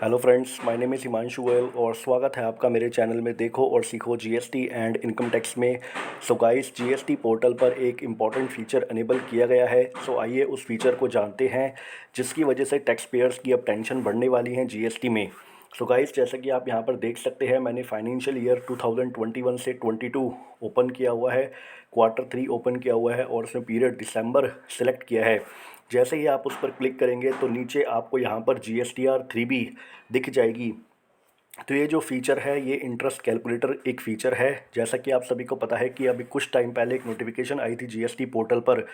Hello friends, my name is Himanshu Goyal और स्वागत है आपका मेरे चैनल में देखो और सीखो जीएसटी एंड इनकम टैक्स में। सो गाइस, जीएसटी पोर्टल पर एक इम्पॉर्टेंट फीचर अनेबल किया गया है। सो आइए उस फीचर को जानते हैं जिसकी वजह से टैक्स पेयर्स की अब टेंशन बढ़ने वाली है जीएसटी में। सो गाइस, जैसा कि आप यहाँ पर देख सकते हैं, मैंने फाइनेंशियल ईयर 2021 से 22 ओपन किया हुआ है, क्वार्टर 3 ओपन किया हुआ है और उसमें पीरियड दिसंबर सेलेक्ट किया है। जैसे ही आप उस पर क्लिक करेंगे तो नीचे आपको यहाँ पर GSTR 3B दिख जाएगी। तो ये जो फ़ीचर है ये इंटरेस्ट कैलकुलेटर एक फ़ीचर है। जैसा कि आप सभी को पता है कि अभी कुछ टाइम पहले एक नोटिफिकेशन आई थी जीएसटी पोर्टल पर,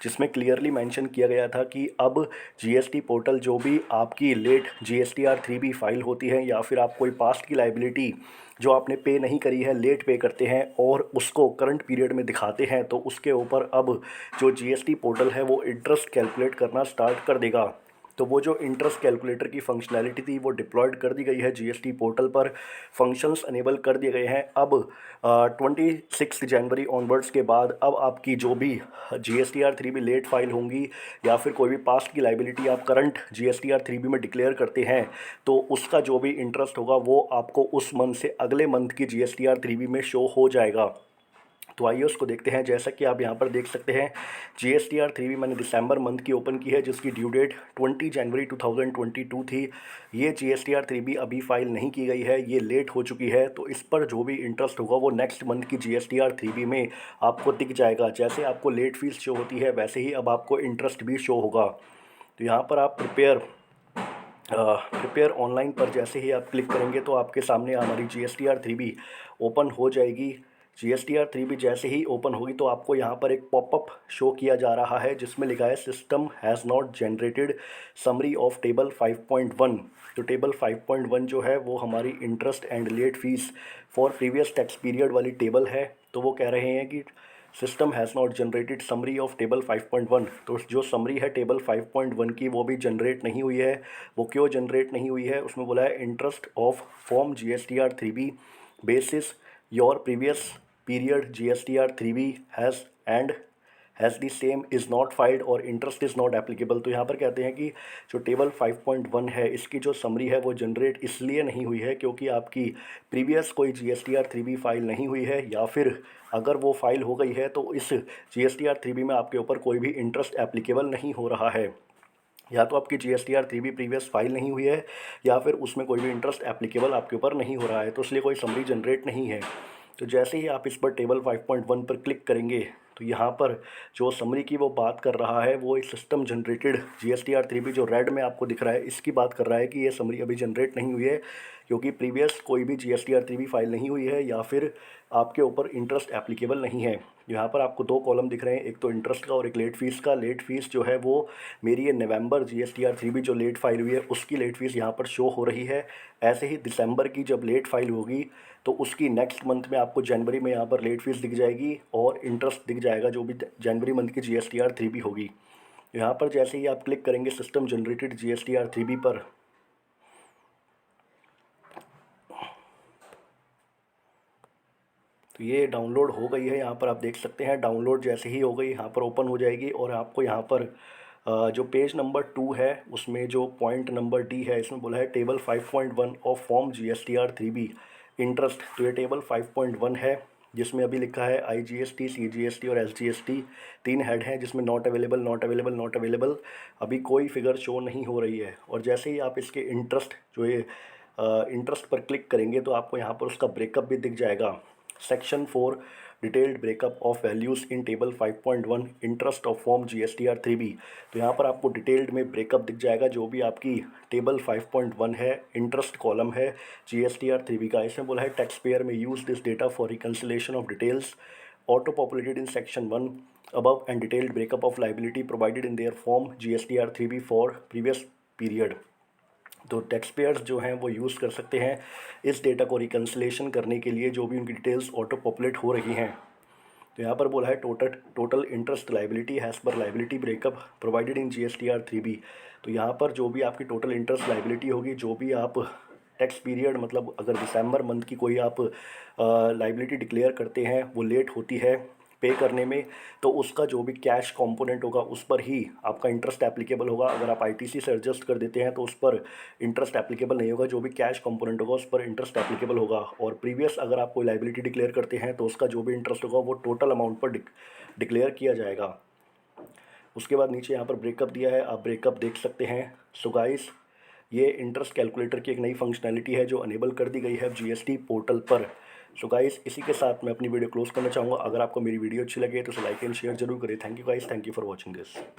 जिसमें क्लियरली मेंशन किया गया था कि अब जीएसटी पोर्टल जो भी आपकी लेट GSTR 3B फाइल होती है या फिर आप कोई पास्ट की लाइबिलिटी जो आपने पे नहीं करी है लेट पे करते हैं और उसको करंट पीरियड में दिखाते हैं, तो उसके ऊपर अब जो जीएसटी पोर्टल है वो इंटरेस्ट कैलकुलेट करना स्टार्ट कर देगा। तो वो जो इंटरेस्ट कैलकुलेटर की फंक्शनैलिटी थी वो डिप्लॉयड कर दी गई है जीएसटी पोर्टल पर। फंक्शंस अनेबल कर दिए गए हैं। अब 26 जनवरी ऑनवर्ड्स के बाद अब आपकी जो भी GSTR 3B लेट फाइल होंगी या फिर कोई भी पास्ट की लाइबिलिटी आप करंट GSTR 3B में डिक्लेयर करते हैं, तो उसका जो भी इंटरेस्ट होगा वो आपको उस मंथ से अगले मंथ की GSTR 3B में शो हो जाएगा। तो आइए उसको देखते हैं। जैसा कि आप यहाँ पर देख सकते हैं, GSTR 3B मैंने दिसंबर मंथ की ओपन की है जिसकी ड्यू डेट 20 जनवरी 2022 थी। ये GSTR 3B अभी फाइल नहीं की गई है, ये लेट हो चुकी है। तो इस पर जो भी इंटरेस्ट होगा वो नेक्स्ट मंथ की GSTR 3B में आपको दिख जाएगा। जैसे आपको लेट फीस शो होती है वैसे ही अब आपको इंटरेस्ट भी शो होगा। तो यहाँ पर आप प्रिपेयर ऑनलाइन पर जैसे ही आप क्लिक करेंगे तो आपके सामने हमारी GSTR 3B ओपन हो जाएगी। GSTR 3B जैसे ही ओपन होगी तो आपको यहाँ पर एक पॉपअप शो किया जा रहा है जिसमें लिखा है system has not generated summary of table 5.1। तो टेबल 5.1 जो है वो हमारी interest and let fees for previous tax period वाली टेबल है। तो वो कह रहे हैं कि system has not generated summary of table 5.1। तो जो समरी है टेबल 5.1 की वो भी जनरेट नहीं हुई है। वो क्यों जनरेट नहीं हुई है, उसमें बोला है interest of form GSTR 3B basis your previous period GSTR 3B has the same is not filed और इंटरेस्ट इज़ नॉट एप्लीकेबल। तो यहाँ पर कहते हैं कि जो टेबल 5.1 है इसकी जो समरी है वो जनरेट इसलिए नहीं हुई है क्योंकि आपकी प्रीवियस कोई GSTR 3B फाइल नहीं हुई है, या फिर अगर वो फाइल हो गई है तो इस GSTR 3B में आपके ऊपर कोई भी इंटरेस्ट एप्लीकेबल नहीं हो रहा है। या तो आपकी GSTR 3B प्रीवियस फाइल नहीं हुई है या फिर उसमें कोई भी इंटरेस्ट एप्लीकेबल आपके ऊपर नहीं हो रहा है, तो इसलिए कोई समरी जनरेट नहीं है। तो जैसे ही आप इस पर टेबल 5.1 पर क्लिक करेंगे तो यहाँ पर जो समरी की वो बात कर रहा है वो इस सिस्टम जनरेटेड GSTR 3B जो रेड में आपको दिख रहा है इसकी बात कर रहा है कि ये समरी अभी जनरेट नहीं हुई है क्योंकि प्रीवियस कोई भी GSTR 3B फाइल नहीं हुई है या फिर आपके ऊपर इंटरेस्ट एप्लीकेबल नहीं है। यहाँ पर आपको दो कॉलम दिख रहे हैं, एक तो इंटरेस्ट का और एक लेट फीस का। लेट फीस जो है वो मेरी ये नवंबर GSTR 3B जो लेट फाइल हुई है उसकी लेट फीस यहाँ पर शो हो रही है। ऐसे ही दिसंबर की जब लेट फाइल होगी तो उसकी नेक्स्ट मंथ में आपको जनवरी में यहाँ पर लेट फीस दिख जाएगी और इंटरेस्ट दिख जाएगा जो भी जनवरी मंथ की GSTR 3B होगी। यहाँ पर जैसे ही आप क्लिक करेंगे सिस्टम जनरेटेड GSTR 3B पर, तो ये डाउनलोड हो गई है। यहाँ पर आप देख सकते हैं डाउनलोड जैसे ही हो गई यहाँ पर ओपन हो जाएगी और आपको यहाँ पर जो पेज नंबर 2 है उसमें जो पॉइंट नंबर D है इसमें बोला है table 5.1 of form GSTR 3B interest. तो ये टेबल 5.1 है जिसमें अभी लिखा है IGST, CGST और SGST, 3 हेड हैं जिसमें not available, not available, not available, अभी कोई फिगर शो नहीं हो रही है। और जैसे ही आप इसके इंटरेस्ट जो ये इंटरेस्ट पर क्लिक करेंगे तो आपको यहाँ पर उसका ब्रेकअप भी दिख जाएगा। Section 4 detailed breakup of values in table 5.1 interest of form GSTR 3B। तो यहाँ पर आपको डिटेल्ड में ब्रेकअप दिख जाएगा जो भी आपकी टेबल 5.1 है, इंटरेस्ट कॉलम है GSTR 3B का। इसमें बोला है टैक्स पेयर में use this data for reconciliation of details auto populated in section 1 above and detailed breakup of liability provided in their form GSTR 3B for previous period। तो tax payers जो हैं वो use कर सकते हैं इस data को रिकन्सिलेशन करने के लिए जो भी उनकी डिटेल्स ऑटो पॉपुलेट हो रही हैं। तो यहाँ पर बोला है टोटल इंटरेस्ट लाइबिलिटी हैज़ पर liability breakup provided in GSTR 3B। तो यहाँ पर जो भी आपकी टोटल इंटरेस्ट लाइबिलिटी होगी, जो भी आप टैक्स पीरियड मतलब अगर दिसंबर मंथ की कोई आप लाइबिलिटी डिक्लेयर करते हैं वो लेट होती है पे करने में, तो उसका जो भी कैश कंपोनेंट होगा उस पर ही आपका इंटरेस्ट एप्लीकेबल होगा। अगर आप आईटीसी से एडजस्ट कर देते हैं तो उस पर इंटरेस्ट एप्लीकेबल नहीं होगा, जो भी कैश कंपोनेंट होगा उस पर इंटरेस्ट एप्लीकेबल होगा। और प्रीवियस अगर आप कोई लाइबिलिटी डिक्लेयर करते हैं तो उसका जो भी इंटरेस्ट होगा वो टोटल अमाउंट पर डिक्लेयर किया जाएगा। उसके बाद नीचे यहाँ पर ब्रेकअप दिया है, आप ब्रेकअप देख सकते हैं। सो गाइस, ये इंटरेस्ट कैलकुलेटर की एक नई फंक्शनैलिटी है जो अनेबल कर दी गई है जीएसटी पोर्टल पर। सो गाइस, इसी के साथ मैं अपनी वीडियो क्लोज करना चाहूँगा। अगर आपको मेरी वीडियो अच्छी लगे तो इसे लाइक एंड शेयर जरूर करें। Thank you guys, thank you for watching this.